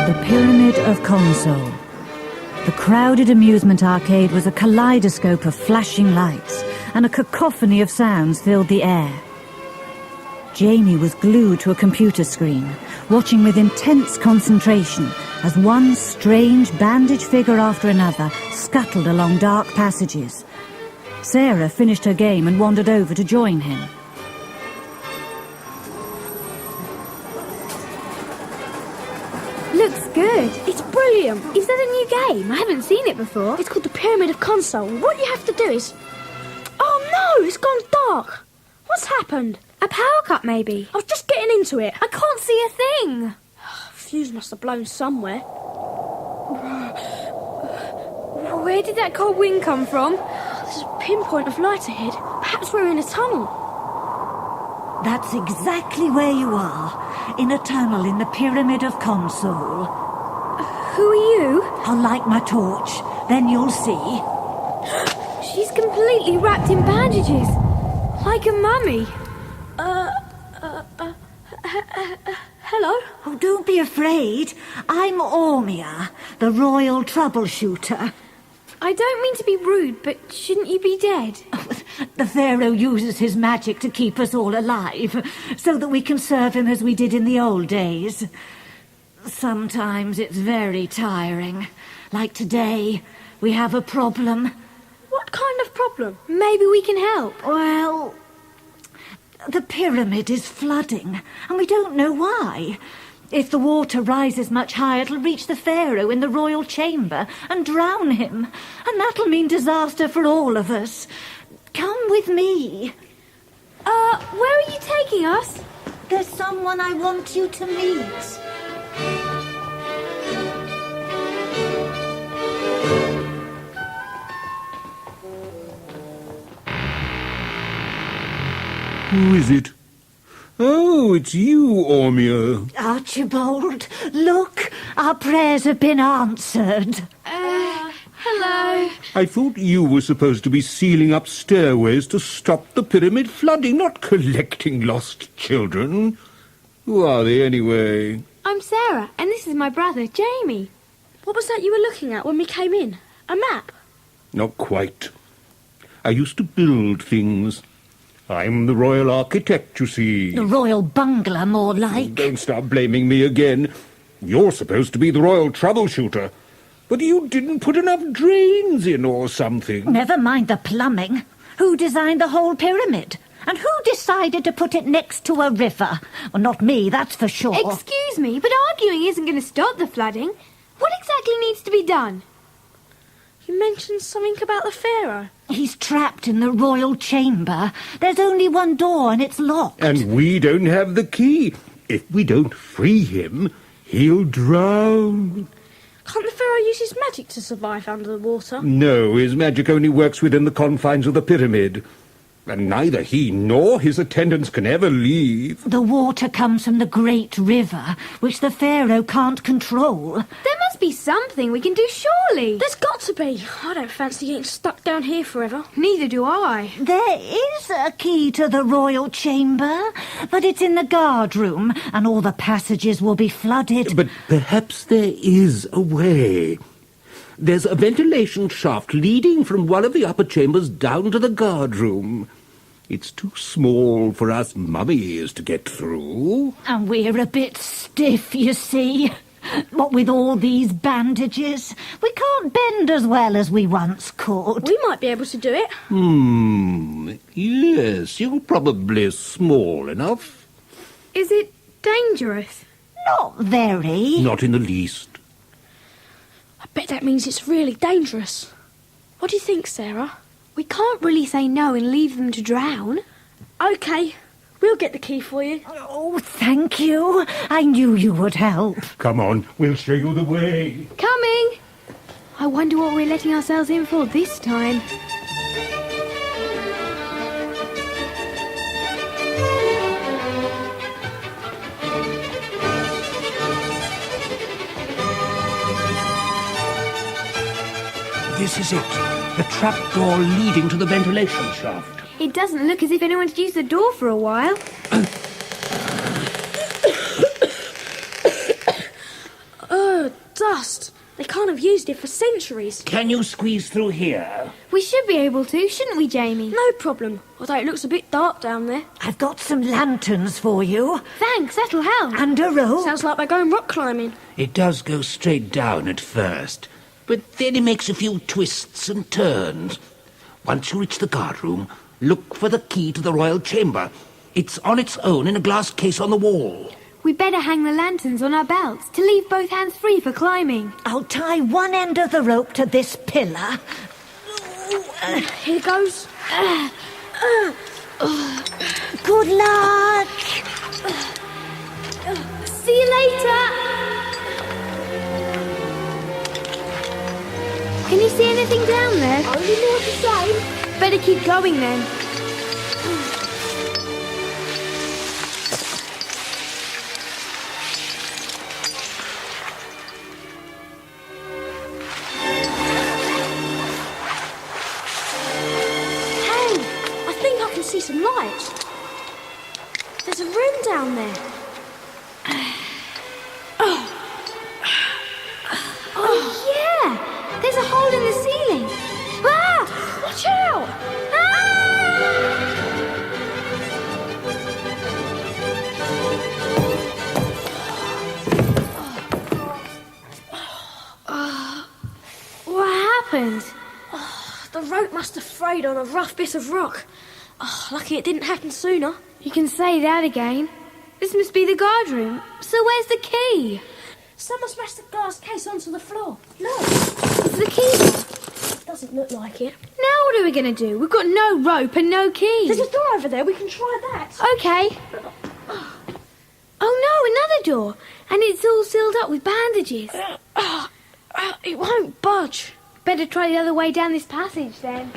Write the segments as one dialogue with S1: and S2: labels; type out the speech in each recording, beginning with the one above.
S1: The Pyramid of Khonsoul. The crowded amusement arcade was a kaleidoscope of flashing lights, and a cacophony of sounds filled the air. Jamie was glued to a computer screen, watching with intense concentration as one strange bandaged figure after another scuttled along dark passages. Sarah finished her game and wandered over to join him.
S2: Looks good. It's brilliant. Is that a new game? I haven't seen it before. It's called the Pyramid of Khonsoul. What you have to do is... Oh no, it's gone dark. What's happened? A power cut, maybe. I was just getting into it. I can't see a thing. Fuse must have blown somewhere. Where did that cold wind come from? There's a pinpoint of light ahead. Perhaps we're in a tunnel.
S1: That's exactly where you are, in a tunnel in the Pyramid of Khonsoul.
S2: Who are you?
S1: I'll light my torch, then you'll see.
S2: She's completely wrapped in bandages, like a mummy. Hello?
S1: Oh, don't be afraid. I'm Ormia, the royal troubleshooter.
S2: I don't mean to be rude, but shouldn't you be dead?
S1: The Pharaoh uses his magic to keep us all alive, so that we can serve him as we did in the old days. Sometimes it's very tiring. Like today, we have a problem.
S2: What kind of problem? Maybe we can help.
S1: Well, the pyramid is flooding, and we don't know why. If the water rises much higher, it'll reach the Pharaoh in the royal chamber and drown him. And that'll mean disaster for all of us. Come with me.
S2: Where are you taking us?
S1: There's someone I want you to meet.
S3: Who is it? Oh, it's you, Ormia.
S1: Archibald, look, our prayers have been answered.
S2: Hello.
S3: I thought you were supposed to be sealing up stairways to stop the pyramid flooding, not collecting lost children. Who are they, anyway?
S2: I'm Sarah, and this is my brother, Jamie. What was that you were looking at when we came in? A map?
S3: Not quite. I used to build things. I'm the royal architect, you see.
S1: The royal bungler, more like.
S3: Don't start blaming me again. You're supposed to be the royal troubleshooter. But you didn't put enough drains in or something.
S1: Never mind the plumbing. Who designed the whole pyramid? And who decided to put it next to a river? Well, not me, that's for sure.
S2: Excuse me, but arguing isn't going to stop the flooding. What exactly needs to be done? You mentioned something about the Pharaoh.
S1: He's trapped in the royal chamber. There's only one door and it's locked.
S3: And we don't have the key. If we don't free him, he'll drown.
S2: Can't the Pharaoh use his magic to survive under the water?
S3: No, his magic only works within the confines of the pyramid. And neither he nor his attendants can ever leave.
S1: The water comes from the great river, which the Pharaoh can't control.
S2: There must be something we can do, surely. There's got to be. I don't fancy getting stuck down here forever. Neither do I.
S1: There is a key to the royal chamber, but it's in the guard room, and all the passages will be flooded.
S3: But perhaps there is a way. There's a ventilation shaft leading from one of the upper chambers down to the guard room. It's too small for us mummies to get through.
S1: And we're a bit stiff, you see. What with all these bandages, we can't bend as well as we once could.
S2: We might be able to do it.
S3: Yes, you're probably small enough.
S2: Is it dangerous?
S1: Not very.
S3: Not in the least.
S2: I bet that means it's really dangerous. What do you think, Sarah? We can't really say no and leave them to drown. OK, we'll get the key for you.
S1: Oh, thank you. I knew you would help.
S3: Come on, we'll show you the way.
S2: Coming! I wonder what we're letting ourselves in for this time.
S3: This is it. The trapdoor leading to the ventilation shaft.
S2: It doesn't look as if anyone's used the door for a while. can't have used it for centuries.
S3: Can you squeeze through here?
S2: We should be able to, shouldn't we, Jamie? No problem, although it looks a bit dark down there.
S1: I've got some lanterns for you.
S2: Thanks, that'll help.
S1: And a rope.
S2: Sounds like we're going rock climbing.
S3: It does go straight down at first, but then it makes a few twists and turns. Once you reach the guardroom, look for the key to the royal chamber. It's on its own in a glass case on the wall.
S2: We better hang the lanterns on our belts to leave both hands free for climbing.
S1: I'll tie one end of the rope to this pillar.
S2: Here goes.
S1: Good luck.
S2: See you later. Can you see anything down there? Only more the same. Better keep going then. See some lights. There's a room down there. Oh yeah! There's a hole in the ceiling. Ah! Watch out! Ah! What happened? The rope must have frayed on a rough bit of rock. Oh, lucky it didn't happen sooner. You can say that again. This must be the guard room. So where's the key? Someone smashed the glass case onto the floor. Look. Is the key there? Doesn't look like it. Now what are we going to do? We've got no rope and no key. There's a door over there. We can try that. OK. Oh, no, another door. And it's all sealed up with bandages. It won't budge. Better try the other way down this passage, then.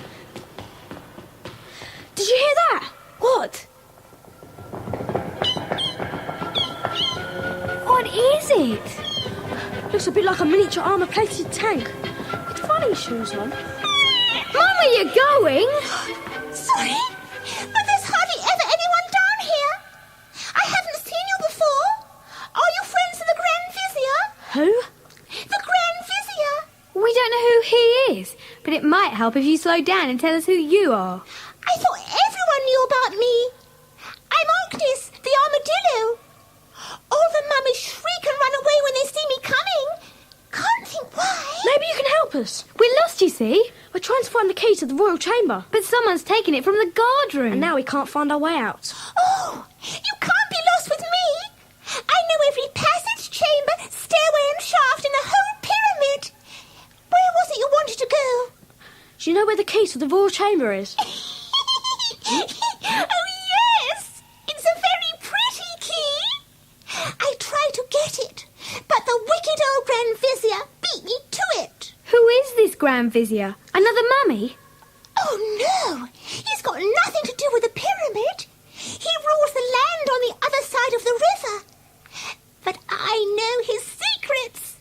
S2: Did you hear that? What? What is it? Looks a bit like a miniature armour-plated tank with running shoes on. Mum, where you going?
S4: Sorry, but there's hardly ever anyone down here. I haven't seen you before. Are you friends of the Grand Vizier?
S2: Who?
S4: The Grand Vizier.
S2: We don't know who he is, but it might help if you slow down and tell us who you are.
S4: I thought everyone knew about me. I'm Agnes, the Armadillo. All the mummies shriek and run away when they see me coming. Can't think why.
S2: Maybe you can help us. We're lost, you see. We're trying to find the key to the royal chamber. But someone's taken it from the guard room. And now we can't find our way out.
S4: Oh, you can't be lost with me. I know every passage, chamber, stairway and shaft in the whole pyramid. Where was it you wanted to go?
S2: Do you know where the key to the royal chamber is?
S4: Oh, yes! It's a very pretty key. I tried to get it, but the wicked old Grand Vizier beat me to it.
S2: Who is this Grand Vizier? Another mummy?
S4: Oh, no! He's got nothing to do with the pyramid. He rules the land on the other side of the river. But I know his secrets.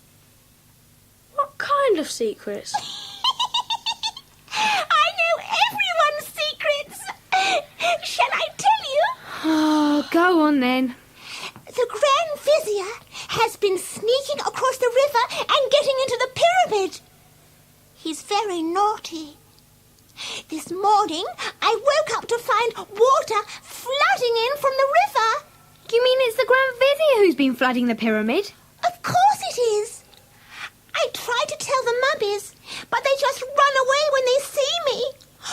S2: What kind of secrets?
S4: I know everyone's secrets. Shall I tell you?
S2: Oh, go on then.
S4: The Grand Vizier has been sneaking across the river and getting into the pyramid. He's very naughty. This morning, I woke up to find water flooding in from the river.
S2: You mean it's the Grand Vizier who's been flooding the pyramid?
S4: Of course it is. I tried to tell the mummies, but they just run away when they see me,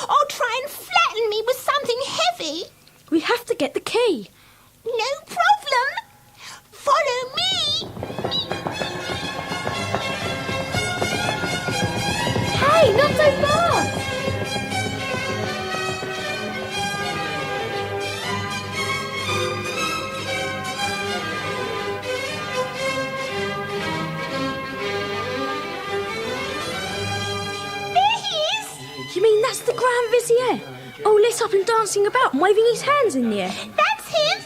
S4: or try and flatten me with something heavy.
S2: We have to get the key.
S4: No problem. Follow me.
S2: Hey, not so fast!
S4: There he is.
S2: You mean that's the Grand Vizier? All lit up and dancing about and waving his hands in the air.
S4: That's him.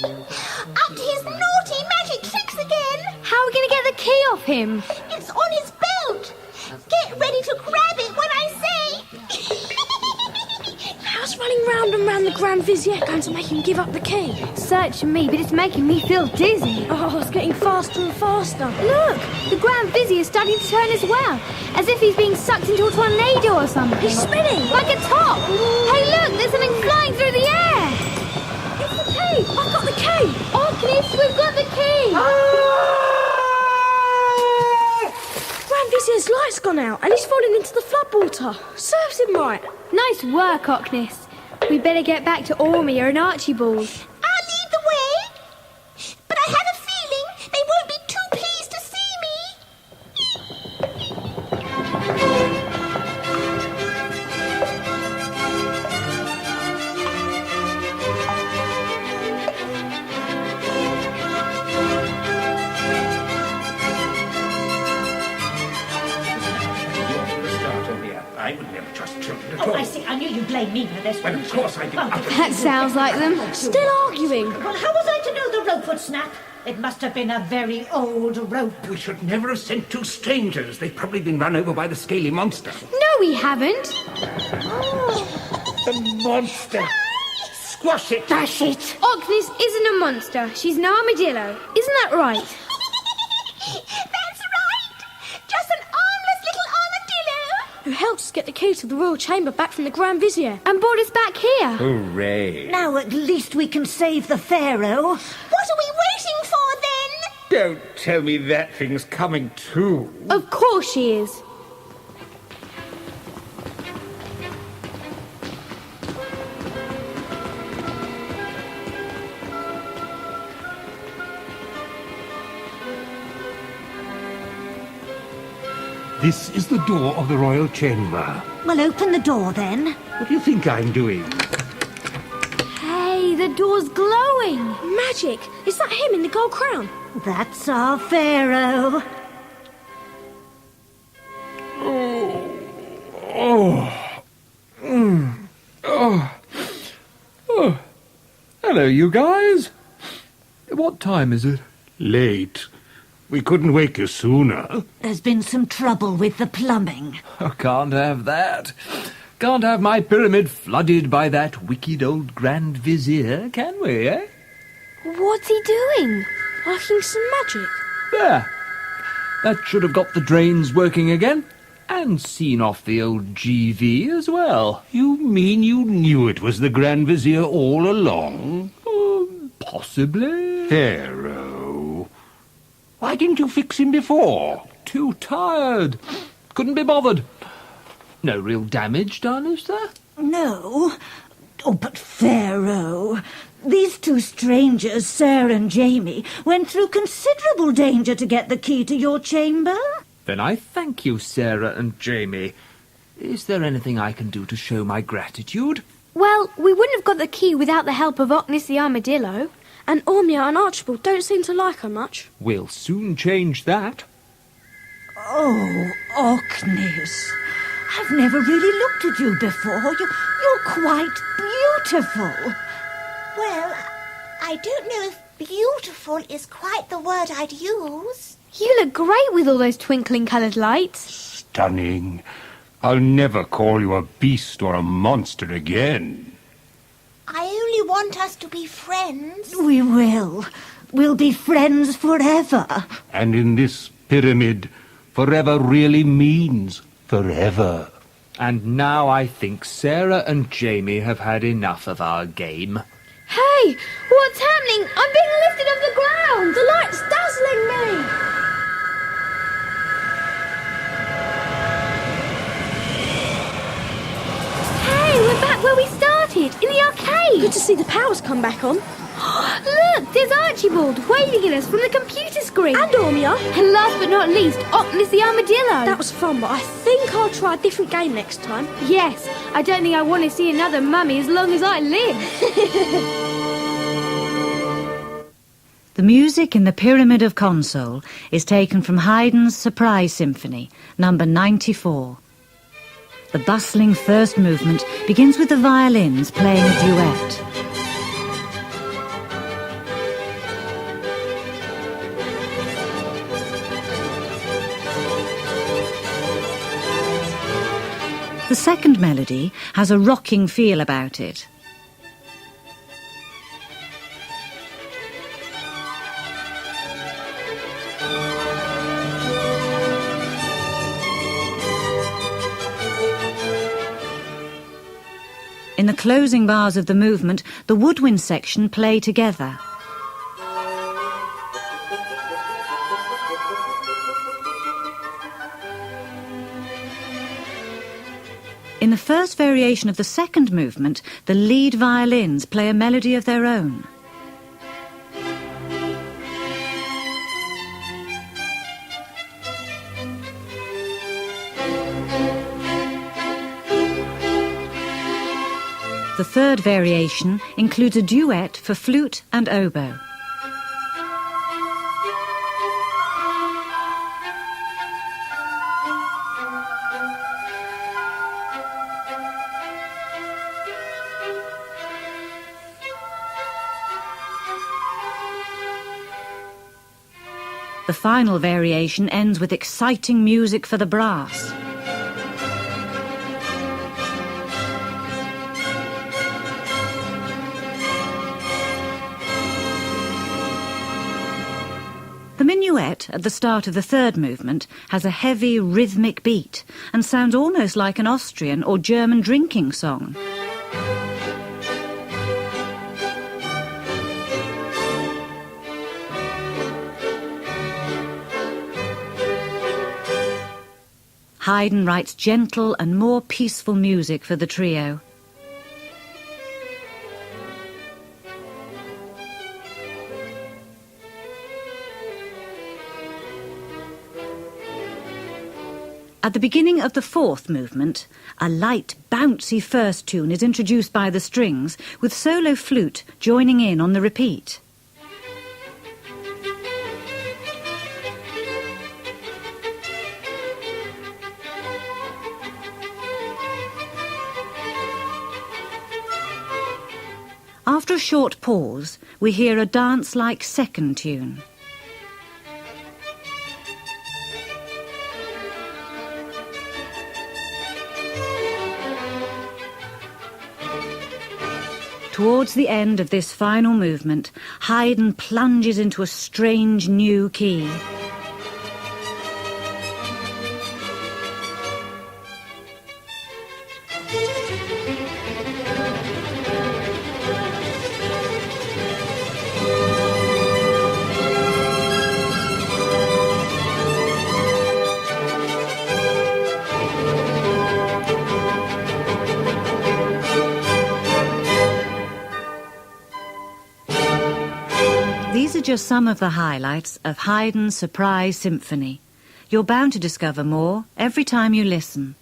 S4: Up to his naughty magic tricks again.
S2: How are we going to get the key off him?
S4: It's on his belt. Get ready to grab it when I say.
S2: How's running round and around the Grand Vizier going to make him give up the key?
S5: Search me, but it's making me feel dizzy.
S2: Oh, it's getting faster and faster.
S5: Look, the Grand Vizier is starting to turn as well, as if he's being sucked into a tornado or something.
S2: He's spinning.
S5: Like a top. Hey, look, there's something flying through the air.
S2: It's the key. I've got the key.
S5: Orchestra, we've got the key.
S2: Grand Vizier's light's gone out and he's fallen into the floodwater. Serves him right.
S5: Nice work, Ockness. We better get back to Ormia and Archibald.
S4: I'll lead the way. But I have a feeling they won't be too pleased to see
S3: I would never trust children at
S6: Oh,
S3: all.
S6: I see. I knew you'd blame me for this.
S3: Well, of course I did.
S5: That sounds like them.
S2: Still arguing.
S6: Well, how was I to know the rope would snap? It must have been a very old rope.
S3: We should never have sent two strangers. They've probably been run over by the scaly monster.
S5: No, we haven't.
S3: The monster! Squash it!
S6: Dash it!
S5: Ockness isn't a monster. She's an armadillo. Isn't that right?
S4: That's right. Just an harmless little armadillo.
S2: Who helped us get the key to the royal chamber back from the Grand Vizier.
S5: And brought us back here.
S3: Hooray!
S6: Now at least we can save the Pharaoh.
S4: What are we waiting for then?
S3: Don't tell me that thing's coming too.
S5: Of course she is.
S3: This is the door of the royal chamber.
S6: Well, open the door then.
S3: What do you think I'm doing?
S5: Hey, the door's glowing.
S2: Magic. Is that him in the gold crown?
S6: That's our Pharaoh.
S7: Hello, you guys. What time is it?
S3: Late. We couldn't wake you sooner.
S6: There's been some trouble with the plumbing.
S7: Oh, can't have that. Can't have my pyramid flooded by that wicked old Grand Vizier, can we, eh?
S5: What's he doing?
S2: Working some magic.
S7: There. That should have got the drains working again. And seen off the old GV as well.
S3: You mean you knew it was the Grand Vizier all along?
S7: Possibly.
S3: Pharaoh. Why didn't you fix him before?
S7: Too tired. Couldn't be bothered. No real damage done, is there?
S6: No. Oh, but Pharaoh. These two strangers, Sarah and Jamie, went through considerable danger to get the key to your chamber.
S7: Then I thank you, Sarah and Jamie. Is there anything I can do to show my gratitude?
S5: Well, we wouldn't have got the key without the help of Ockness the Armadillo.
S2: And Ormia and Archibald don't seem to like her much.
S7: We'll soon change that.
S6: Oh, Ockness. I've never really looked at you before. You're quite beautiful.
S4: Well, I don't know if beautiful is quite the word I'd use.
S5: You look great with all those twinkling coloured lights.
S3: Stunning. I'll never call you a beast or a monster again.
S4: I only want us to be friends.
S6: We will. We'll be friends forever.
S3: And in this pyramid, forever really means forever.
S7: And now I think Sarah and Jamie have had enough of our game.
S5: Hey, what's happening? I'm being lifted off the ground.
S2: The light's dazzling me.
S5: Hey, we're back where we started, in the arcade.
S2: Good to see the power's come back on.
S5: Look, there's Archibald waving at us from the computer screen.
S2: And Ormia.
S5: And last but not least, Ockness the Armadillo.
S2: That was fun, but I think I'll try a different game next time.
S5: Yes, I don't think I want to see another mummy as long as I live.
S1: The music in the Pyramid of Khonsoul is taken from Haydn's Surprise Symphony, number 94. The bustling first movement begins with the violins playing a duet. The second melody has a rocking feel about it. closing bars of the movement, the woodwind section play together. In the first variation of the second movement, the lead violins play a melody of their own. The third variation includes a duet for flute and oboe. The final variation ends with exciting music for the brass. The minuet at the start of the third movement has a heavy rhythmic beat and sounds almost like an Austrian or German drinking song. Haydn writes gentle and more peaceful music for the trio. At the beginning of the fourth movement, a light, bouncy first tune is introduced by the strings, with solo flute joining in on the repeat. After a short pause, we hear a dance-like second tune. Towards the end of this final movement, Haydn plunges into a strange new key. These are just some of the highlights of Haydn's Surprise Symphony. You're bound to discover more every time you listen.